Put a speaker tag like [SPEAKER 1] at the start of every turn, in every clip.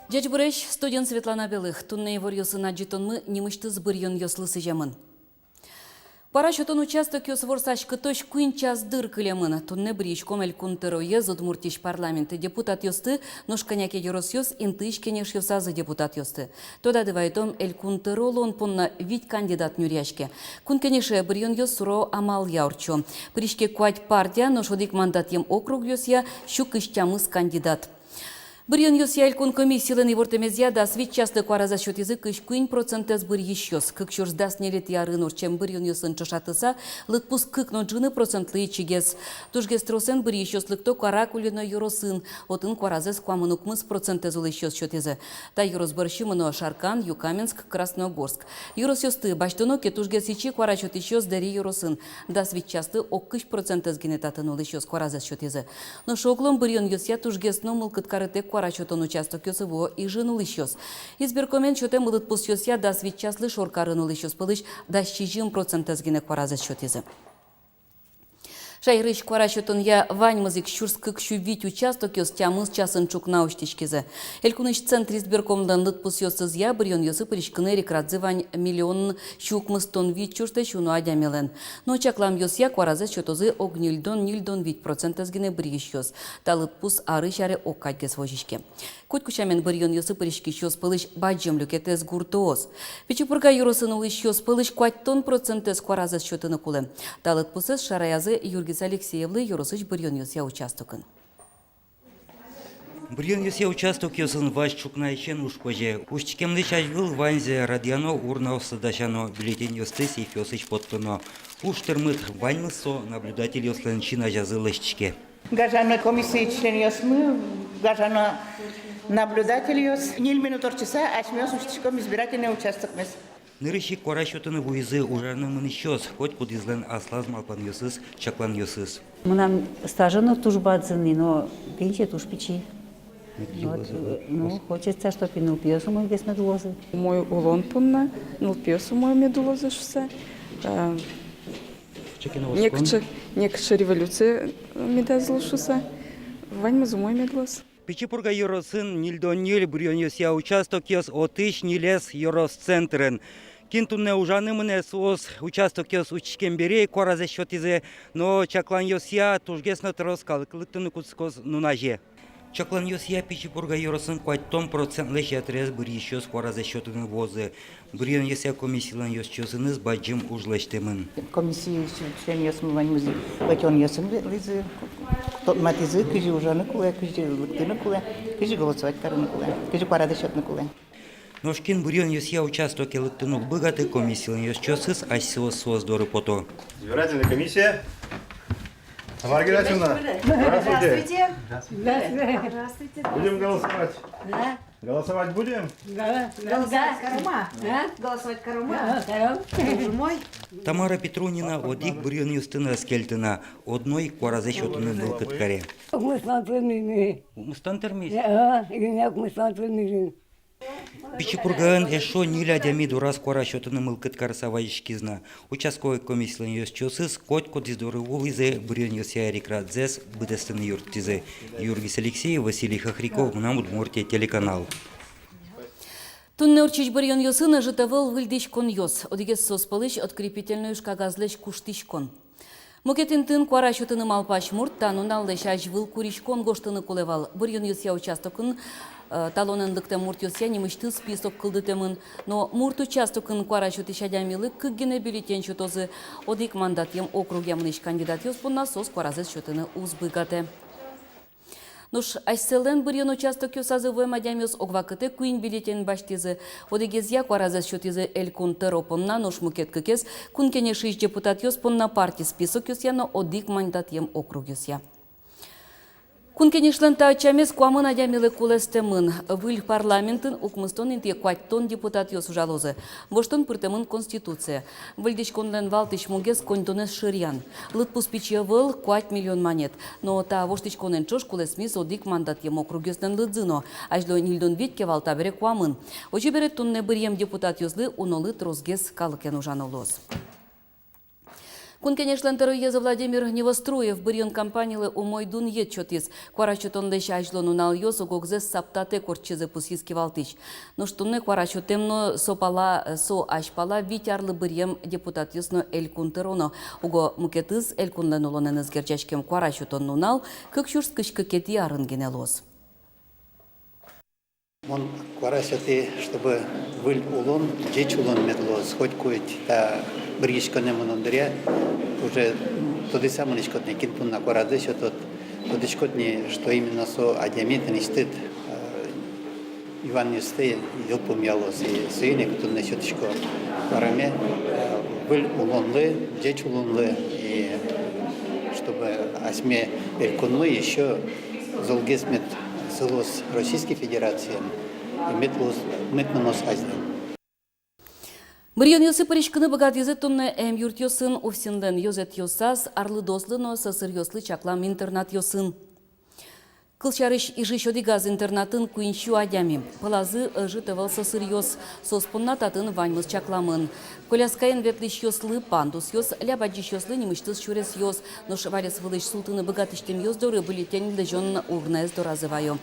[SPEAKER 1] Дядь Буреш, студент Светлана Белых, тунне ворьосына житонмы немышты сбырьон ёслысы жамын. Парашютон участок ёс ворсаш кытош куин час дыр кылемын. Тунне брич комель кунтерое Удмуртиш парламенты депутат ёсты, ношканяке ёрос ёс интыш кенеш ёсазы депутат ёсты. Тода дывайтом эль кунтеролон понна вить кандидат нюряшке. Кун кенеше бырьон ёс суро амал яурчо. Пришке куать партия, ношодик мандат ем округ ёсья, щук ищамыс кандидат. Бырьон ёсья кун комиссиялен ивортемезя да свит часты куара за счет язык иш куин процентез быр ещёс. Кык шурс дас нелет ярынур, чем бырьон ёсын чошатыса, лытпус кык но джины процентлы чигес. Тужгес тросен быр ещёс лыкто куара кулино юросын, отын куаразес куамынук мыс процентез ул ещёс счетезе. Та юрос бырщимыно Шаркан, Юкаменск, Красногорск. Юрос ёсты баштыно ке тужгес ичи куара счет ещёс дари юросын. Да свит часты оккыш процентез генетатын ул ещёс куаразес счетезе. Но шоглом бырьон ёсья тужгес но мылкыт карыте куарачотон участок ёсыво и жынул ещёс. Избиркомен чоте мылыт пус ёсья да свит частлы шоркарынул ещёс пылыш да щижим процентез гене куаразес счетезе. Шайрыш кварашотон я ваньмызык щурскык щувить участок ёс тямыз часын чукна уштишкезе. Элькуныш центр избиркомдан лыт пус ёсыз я бырьон ёсы пыришкыны рекрадзы вань миллион щукмыз тон вить чурте щуну адямелен. Но чаклам ёс я кваразес чотозы нильдон вить процентез гене бырьеш ёс. Та лыт пус ары шаре оккайкес вожишке. Кут кучамен бырьон ёсы пыришки щос пылыш баджем люкетез гуртоос. Пичупурга юросын улыш щос пылыш куаттон процентез кваразес счетыны кулы. Та лыт пусыз шараязы Юргис Алексеевлы юросыч бырьон ёсья участокын.
[SPEAKER 2] Бырьон ёсья участок ёсын ваш чукнайчен ушкоже. Ушчикемды чажвыл ванзе радиано урнау садашано бюллетень ёсты сейф ёсыч подпыно. Уштырмыт ваньмысо наблюдатель ёслен чина жазы лыщчике.
[SPEAKER 3] Гажана комиссия член ёсмы, гажана наблюдатель ёс. Ниль минутор часа, ашмёс уштичком избирательный участок мес.
[SPEAKER 2] Нырыщик куарашотыны вуйзы ужарны мыныщос, хоть кудизлен аслаз малпан ёсыз, чаклан ёсыз.
[SPEAKER 4] Мынам стажыны тужбадзыны, но пенче туж печи. Ну, хочется, чтобы и нупьёсу мой вес медулозы.
[SPEAKER 5] Мой улон пунна, нупьёсу мой медулозы шусе. Некче революция медазл шусе. Ваньмазу мой медлоз.
[SPEAKER 2] Пичипурга юросын нильдон ниль бырьон ёсья участок ёс отыш нилес юрос центрен. Кинтунне ужаны мынес ос участок ёс учкем берей куаразе счетизе, но чаклан ёсья тужгесно троскал, клыктыны куцкоз нунаже. Чаклан ёсья пичипурга юросын куаттон процентлы шатрез бырьеш ёс куаразе счетыны возы. Бырьон ёсья комиссиялан ёс чёсыныз баджым ужлаштемын.
[SPEAKER 3] Комиссия член ёсмы ваньмызы, ватён ёсын лизы. Тот матизы, кыжи ужаны куле, кыжи лыктыны куле, кыжи голосовать карыны куле, кыжи куарады счетны куле.
[SPEAKER 2] Ношкин бырьон ёсья участок елыктынул быгаты комиссиялан ёс чёсыз асьсывыз создоры пото.
[SPEAKER 6] Избирательная комиссия. Тамара Герасимовна, здравствуйте. Здравствуйте. Будем голосовать?
[SPEAKER 7] Да.
[SPEAKER 6] Голосовать будем?
[SPEAKER 7] Голосовать Карума? Голосовать Карума? Боже мой.
[SPEAKER 2] Тамара Петрунина одик бырьон ёстына скельтына, одной куаразе счетыны был кыткаре. Мустан термис? Пичипургаан эшо ниля дями дурас куара счетыны мыл кыткар савайшкизна. Участковый комиссиялан ёс чёсыз, коть кодиздоры улизе бырьон ёсья рекрадзес быдестыны юртизе. Юргис Алексеев, Василий Хохряков, нам Удмуртия телеканал.
[SPEAKER 1] Тунне урчич бырьон ёсыны житавыл выльдичкон ёс. Одигес соспалыш открепительную шкагазлыш куштичкон. Мукетинтын куара счетыны малпаш мурт, тануналды шажвыл куришкон гоштыны кулевал. Бырьон ёсья участокын талонындыкта мурт ёсья немышты список кылдытемын, но мурт участокын куара счеты шадямилы кыггене бюллетень счетозы одик мандат ем округ ямныш кандидат ёспунна сос куаразес счетыны узбыгате. Нуш айселен бырьон участок ёсазы вэмадям ёс огвакыте куин бюллетень баштизы. Одигезья куаразес счетизы элькун теропонна нуш мукет кыкес кункене шиш депутат ёспунна партий список ёсья, но одик мандат ем округ ёсья. Кункенешлен таачамес куамын адямилы кулестемын. Выль парламентын укмыстон инте куаттон депутат ёсужалозы. Воштон пыртемын конституция. Выльдич конлен валтыш мугес контонес ширян. Лытпус пиче выл куать миллион монет. Но та воштич конен чош кулесмис одик мандат емо кругёснен лыдзыно. Ажло нильдон витке валта бере куамын. Очи бере тунне бырьем депутат ёзлы унолы трозгес калыкен ужанолоз. Кункенешлен терроезы Владимир Невоструев бырьон компаниялы умойдун етчотис. Кварачотон лещ ажлону нал ёсу гогзес саптате корчызы пусиски валтыш. Но штунне кварачотемно сопала со ашпала витярлы бырьем депутат ёсно эль кунтероно. Уго мукетыз эль кунлен улонен изгерчашкем кварачотон нунал, кыкшурс кышкы кети арын генелоз.
[SPEAKER 8] Он кварасяты, чтобы выль улон, джеч улон медлоз, хоть куять, та бришкане монондря, уже тоды самоничкотный кинпун на кваразе, что тот тодичкотный, что именно со адиамитный стыд Иван Юстей, елпум ялоз, и суиник тут на счеточку квараме, выль улонлы, джеч улонлы, и чтобы осьме элькунлы еще золгесмет Союз Российской Федерации и Метманос Азия.
[SPEAKER 1] Бырьон ёсы паришкыны богат езет тонны эм юрт ёсын офсинден ёзет ёсас арлы дослы, но сасыр ёслы чаклам интернат ёсын. Кылчарыш ижи шоди газ интернатын куинчу адями. Пылазы житывал сасыр ёс, соспунна татын ваньмыз чакламын. Коляскаен ветлиш ёслы пандус ёс, лябаджиш ёслы немыштыз чурес ёс, но шварес вылыш султыны богатыштем ёс доры были тень лежон угнез доразываю.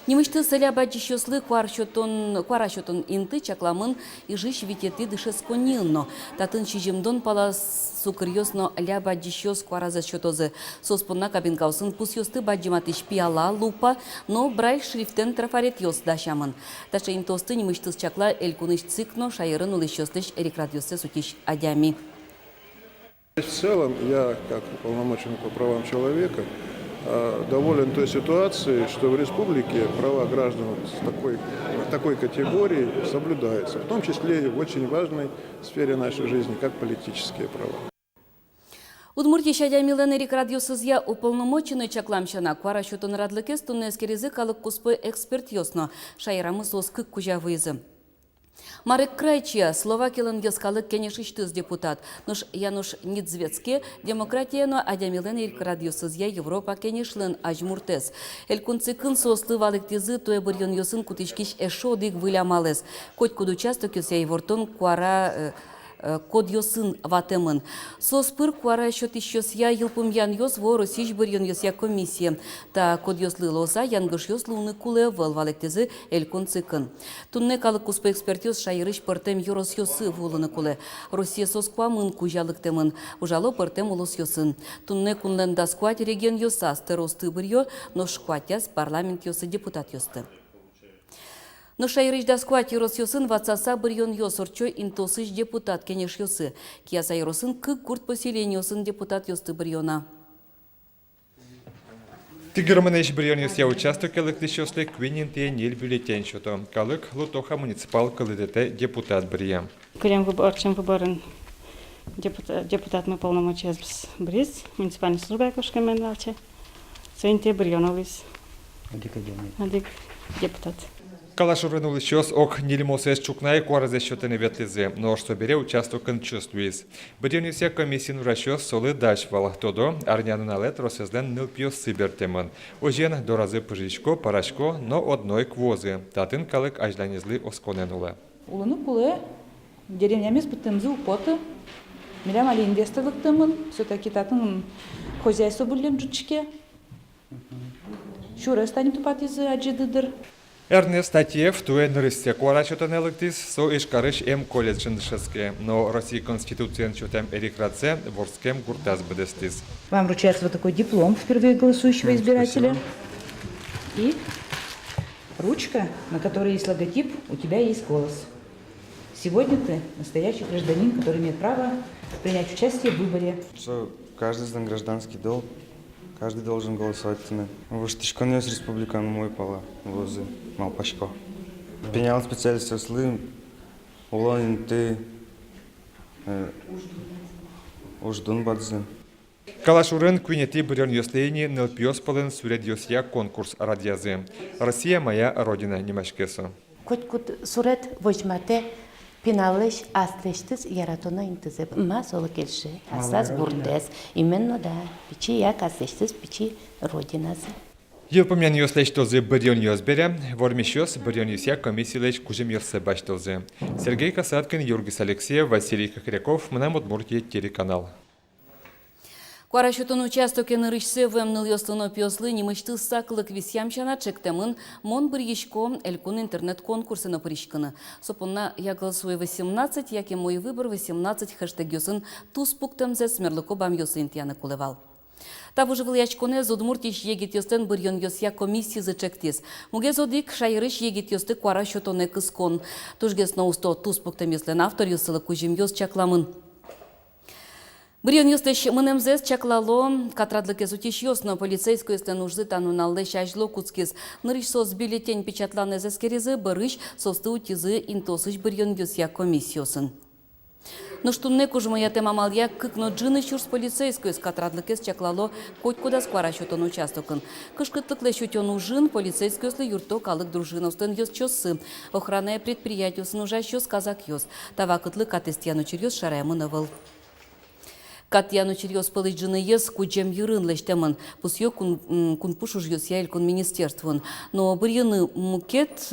[SPEAKER 1] Немыштыз лябаджиш ёслы кварашотон инты чакламын ижиш витеты дышес конилно. Татын чижимдон палас сукыр ёсно лябаджиш ёс квараза счетозы. Соспунна кабинкаусын пус ёсты баджиматыш пиала лупа, но брай шрифтен трафарет ёс дашамын. Таша им тосты немыштыз чакла элькуныш цикно шайырын улыш ёстыш эрикрат ёсы сутиш адями.
[SPEAKER 9] В целом, я, как уполномоченный по правам человека, доволен той ситуацией, что в республике права граждан такой категории соблюдаются, в том числе и в очень важной сфере нашей жизни, как политические права.
[SPEAKER 1] Удмуртия шадямилен эрикрат ёсызя уполномоченный чакламшана кварашотон радлыкес тунне эскерезы калык куспы эксперт ёсно шайрамы сос кык кужа выезы. Марек Крайчия, Словакиялын ёскалык кенешиштыз депутат. Нуш Януш Нидзвецке, демократияно адямилен эрикрат ёсызя Европа кенешлен ажмуртес. Элькунцикын сослы валыктизы туэ бырьон ёсын кутишкиш эшодик вылямалес. Коть куд участок ёсya ивортон куара код ёсын ватемын. Соспыр куара счётиш ёсya йылпым ян ёс воросиш бырьон ёсya комиссия. Та код ёслы лоза янгыш ёслы уны куле выл валыктизы элькунцикын. Тунне калык куспы эксперт ёс шайырыш пыртем ёрос ёсы вулыны куле. Россия соскуамын кужалыктемын. Ужало пыртем улос ёсын. Тунне кунлен даскуать реген ёсас теросты бырьё, но шкуатяс парламент ёсы депутат ёсты. Но шайрыш даскуать ёрос ёсын ватсаса бырьон ёсорчо интосыш депутат кенеш ёсы. Кияса ёросын кык курт поселение ёсын депутат ёсты бырьона.
[SPEAKER 10] Тигерменеш бырьон ёс я участок электиш ёслы квинин те нил бюллетень шото. Калык Лутоха муниципал кылыдете депутат бырьям.
[SPEAKER 11] Крем выборчим выборын депутат мы полномочия бриз, муниципальный служба якушка мен валче. Свинте бырьоновлис. Адик депутат.
[SPEAKER 10] Калашурын улычёс ок нилимосес чукнай куаразе счётыны ветлизе, но что бере участокын чувствуис. Бырьон ёсya комиссин вращёс солы дашвал. Тодо арнянын алет росезден нылпиос сыбертемын. Ожен доразы пыжичко, парашко, но одной квозы. Татын калык ажланизлы осконен улы.
[SPEAKER 12] Улыны кулы деревнямес бітімзі употы. Милям али инвесторлықтымын. Все-таки татын хозяйство бүлем жүтшке. Шуры станем тупатизы аджидыдыр.
[SPEAKER 10] Эрнест Татьев туэ нырысте куарачотан электис со ишкарыш эм колледжын дышеске, но Россия Конституциен чотем эрикратсе ворскем гуртаз бедестис.
[SPEAKER 12] Вам вручается вот такой диплом впервые голосующего избирателя. И ручка, на которой есть логотип «У тебя есть голос». Сегодня ты настоящий гражданин, который имеет право принять участие в выборе.
[SPEAKER 13] Что каждый знает гражданский долг, каждый должен голосовать. Выштышко не с республикан мой пала возы малпашко. Пенял специалист ослы, улонин ты уждун бадзы.
[SPEAKER 10] Калашурын күнети бірен йослейни нылпиос пылын сүрет йосия конкурс радиазы. Россия моя родина немашкесы.
[SPEAKER 14] Кот сурет возьмате пиналыш астлештис яратона интизе. Ма солы келши. Асас бурдес. Именно да. Пичи як астлештис пичи родиназы.
[SPEAKER 10] Елпомян йослештозы бірен йосбере, вормишос бірен йосия комиссиялеш кужем йосы баштозы. Сергей Касаткин, Юргис Алексеев, Василий Кокряков, Мнам Удмуртия, телеканал.
[SPEAKER 1] Куарашутун участок энырышсы вэмныл йослыно пёслы немышты саклык висямчана чектемын мон бір ешко элькун интернет-конкурсына пришканы. Сопунна я голосую 18, яки мой выбор 18 хэштег йосын туспуктамзе смерлыко бам йосы интияны кулевал. Таву же влиячконе зудмуртиш егит йостен бірьон йосия комиссии за чектес. Муге зодик шайрыш егит йосты куарашутоне кыскон. Тужгес ноусто туспуктам йослен автор йосылы кужим йос чакламын. Бірен йостеш мынемзес чаклало катрадлыке зутиш йосно полицейскую эстен ужзы тануналлы шажло куцкес. Нырыш сос бюллетень печатланы зескерезы бырыш состы утизы интосыш бірен йосия комиссиясын. Но штунне кужмая темамалия кыкно джины чурс полицейскую с катрадлыкес чаклало коть куда сквара счетон участокын. Кышкытлыкле счетон ужин полицейскую сли юрто калык дружиновстен йос чосы. Охранное предприятие снужа щос казак йос. Тавакытлы катестьяну чирьос шараямы навыл. Катьяну чирьос пылыджины ес куджем юрын лештемын. Пусьё кун пушуж йос яэль кун министерствун. Но бірьыны мукет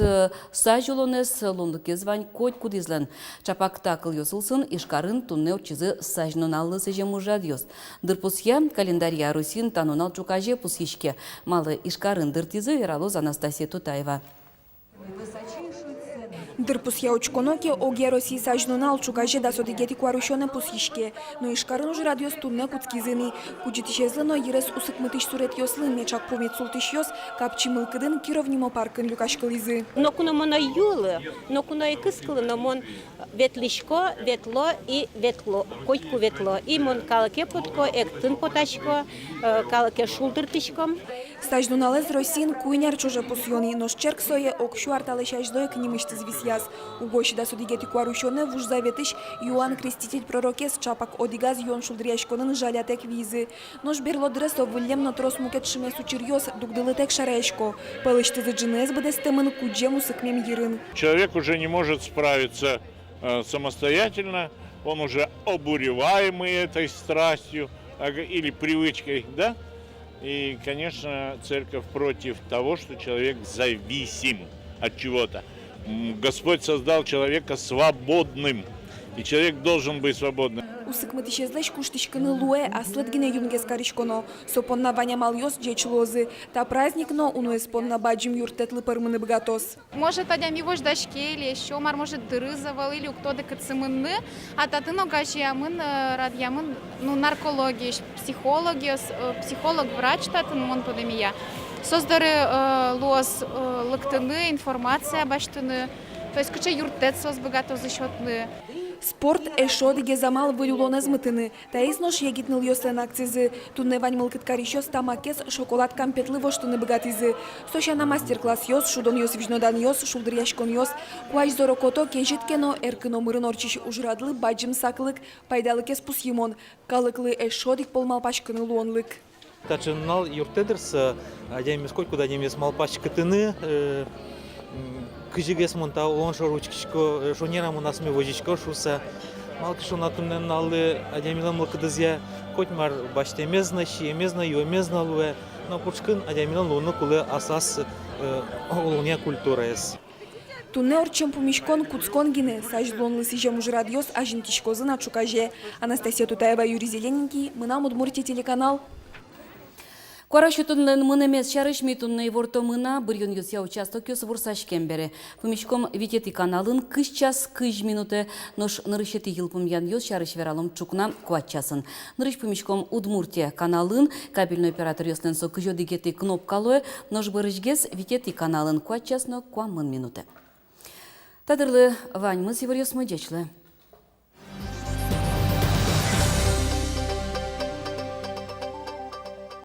[SPEAKER 1] сажулонес лондыке звань коть кудизлен. Чапактакл йосылсын ишкарын тунне учизы сажнуналлы сежем ужад йос. Дыр пусья календарья русин танунал чукаже пусьишке. Малы ишкарын дыртизы вералоз Анастасия Тутаева.
[SPEAKER 15] Дырпус я очконоке оге России сажнонал чукаже да содигети куарушоне пусишке. Но ишкарын уж радиос турне куцкизыни. Куджитишезлы но ерес усыкмытыш сурет йослын мечак помет султыш йос, капчи мылкыдын кировнимо паркын люкашкализы.
[SPEAKER 16] Но куна мона юлы, но куна и кыскалы, но мон ветлишко, ветло и ветло, котьку ветло. И мон калаке потко, эктын поташко, калаке шулдыртышком.
[SPEAKER 15] Сажноналез Россин куйняр чуже пусьони, но шчерк сое окшу арталешаждой к немышты звисьяз. Угощи да судигети куарушоне вуж заветыш Иоанн Креститель пророкес чапак одигаз Иоанн шулдряшконын жалятек визы. Нож берло дресо вылем на трос мукет шимесу чирьёс дугдылытек шарешко. Пылышты за джинез бдестемын куджему сыкмем ерын.
[SPEAKER 17] Человек уже не может справиться самостоятельно, он уже обуреваемый этой страстью или привычкой, да? И, конечно, церковь против того, что человек зависим от чего-то. Господь создал человека свободным, и человек должен быть свободным.
[SPEAKER 15] Усыкмытышезлеш куштышкыны луэ аслыдгине юнгес каришконо. Сопонна ваня мальёс джеч лозы. Та праздникно унуэспонна баджим юртетлы пармыны богатос.
[SPEAKER 18] Может, адям его ждачки или еще мар может дырызывал или кто-то кацымынны. А татыно гажиямын радиямын наркология, психология, психолог, врач татын мон подемия. Создары лоз лыктыны, информация баштыны. То есть куча юртет соз богатос защетны.
[SPEAKER 15] Спорт эшодиге замал вылюлоне змытыны. Таизнош егитныл йослен акцизы. Тунне вань мылкыт каришос тамакес шоколад кампетлы воштыны богатизы. Сошана мастер-класс йос, шудон йос вижнодан йос, шулдыр яшкон йос. Куаш зорокото кенжиткено эркыно мырын орчиш ужрадлы баджим саклык, пайдалыкес пусйымон. Калыклы эшодик полмалпашкыны луонлык.
[SPEAKER 19] Тачыннал юртедерс, адемес койку да демес малпашкытыны. Кыжигес монта он шоручкишко, шонерам у нас мы возичко шуса. Малки шо натунен налы адемилам лакдызя, коть мар баште мезна ши, мезна ю, мезна луэ. Но пучкын адемилам луну куле асас олуня культура ес.
[SPEAKER 15] Тунне орчем помишкон куцкон гине, сажлон лысижем уж радиос, а жентишкозы на чукаже. Анастасия Тутаева, Юрий Зелененький, мы нам Удмуртия телеканал.
[SPEAKER 1] Куарашутунлен мынемес шарышми туннай вортомына бірген юсия участок юс вурсашкен бере. Пумишком витети каналын кыш час кыш минуты нош нырышети йылпым ян юс шарыш вералым чукна куатчасын. Нырыш пумишком Удмуртия каналын кабельный оператор юслен со кыжо дигети кнопкалуэ нош бырышгес витети каналын куатчасно куамын минуты. Тадырлы вань мы сивыр юс мы дечлы.